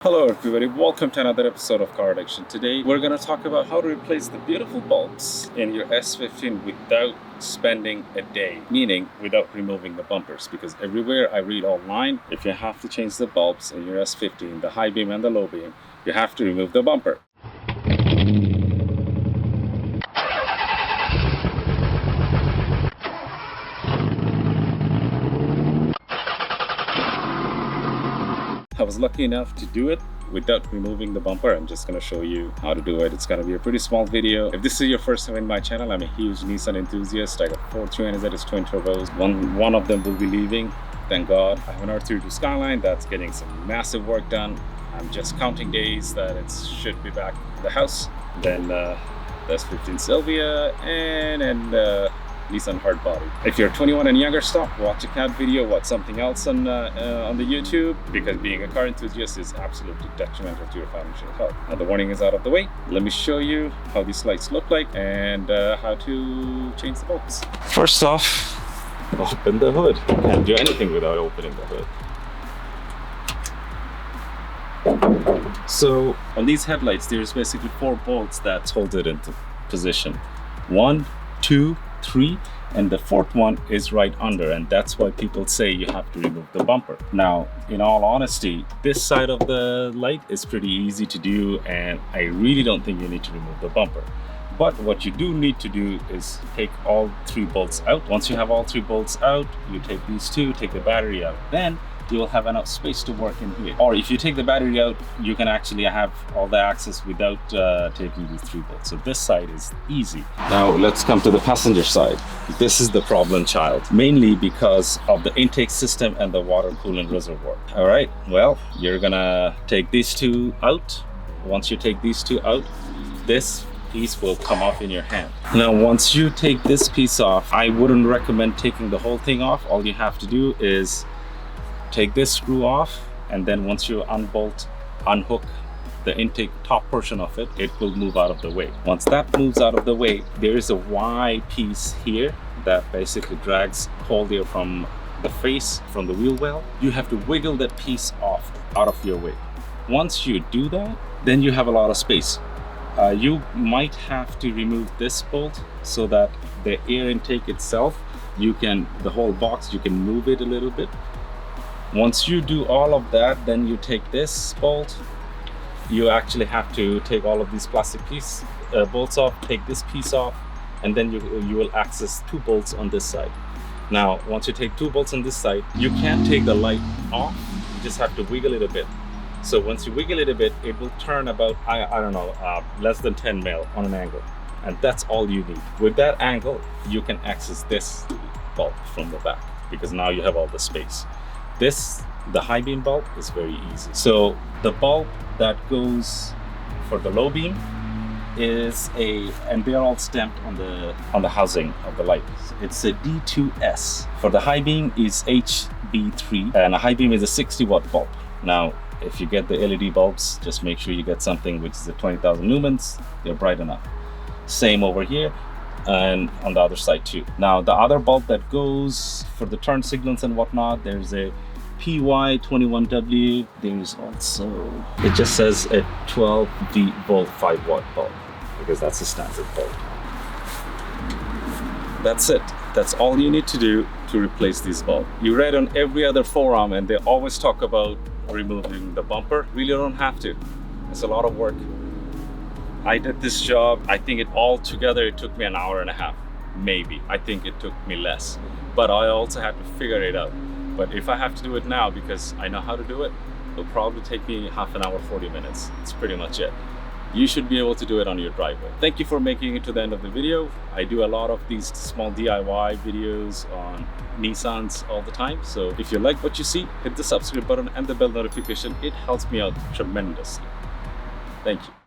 Hello everybody, welcome to another episode of Car Addiction. Today we're going to talk about how to replace the beautiful bulbs in your S15 without spending a day, meaning without removing the bumpers, because everywhere I read online, if you have to change the bulbs in your S15, the high beam and the low beam, you have to remove the bumper. I was lucky enough to do it without removing the bumper. I'm just going to show you how to do it. It's going to be a pretty small video. If this is your first time in my channel, I'm a huge Nissan enthusiast. I got 4 300ZS twin turbos. One of them will be leaving, thank God. I have an R32 Skyline that's getting some massive work done. I'm just counting days that it should be back in the house. Then the S15 Silvia and Nissan hard body. If you're 21 and younger, stop, watch a cat video, watch something else on the YouTube, because being a car enthusiast is absolutely detrimental to your financial health. Now the warning is out of the way. Let me show you how these lights look like and how to change the bulbs. First off, open the hood. Can't do anything without opening the hood. So on these headlights, there's basically 4 bolts that hold it into position. 1, 2, 3, and the 4th one is right under, and that's why people say you have to remove the bumper. Now, in all honesty, this side of the light is pretty easy to do, and I really don't think you need to remove the bumper. But what you do need to do is take all 3 bolts out. Once you have all 3 bolts out, you take these 2, take the battery out. Then you will have enough space to work in here. Or if you take the battery out, you can actually have all the access without taking these 3 bolts. So this side is easy. Now let's come to the passenger side. This is the problem child, mainly because of the intake system and the water coolant reservoir. All right, well, you're gonna take these 2 out. Once you take these 2 out, this piece will come off in your hand. Now, once you take this piece off, I wouldn't recommend taking the whole thing off. All you have to do is take this screw off, and then once you unhook the intake top portion of it, it will move out of the way. Once that moves out of the way, there is a Y piece here that basically drags cold air from the face, from the wheel well. You have to wiggle that piece off out of your way. Once you do that, then you have a lot of space. You might have to remove this bolt so that the air intake itself, the whole box, you can move it a little bit. Once you do all of that, then you take this bolt. You actually have to take all of these plastic bolts off, take this piece off, and then you will access 2 bolts on this side. Now, once you take 2 bolts on this side, you can't take the light off. You just have to wiggle it a bit. So once you wiggle it a bit, it will turn about, I don't know, less than 10 mil on an angle. And that's all you need. With that angle, you can access this bulb from the back, because now you have all the space. The high beam bulb is very easy. So the bulb that goes for the low beam is and they're all stamped on the housing of the light. It's a D2S. For the high beam is HB3, and a high beam is a 60-watt bulb. Now, if you get the LED bulbs, just make sure you get something which is at 20,000 lumens. They're bright enough. Same over here, and on the other side too. Now, the other bulb that goes for the turn signals and whatnot, there's a PY21W. There's also, it just says a 12V volt 5-watt bulb, because that's a standard bulb. That's it. That's all you need to do to replace this bulb. You read on every other forum, and they always talk about removing the bumper. Really don't have to. It's a lot of work. I did this job, I think it took me an hour and a half, maybe. I think it took me less, but I also had to figure it out. But if I have to do it now, because I know how to do it, it'll probably take me half an hour, 40 minutes. It's pretty much it. You should be able to do it on your driveway. Thank you for making it to the end of the video. I do a lot of these small DIY videos on Nissans all the time. So if you like what you see, hit the subscribe button and the bell notification. It helps me out tremendously. Thank you.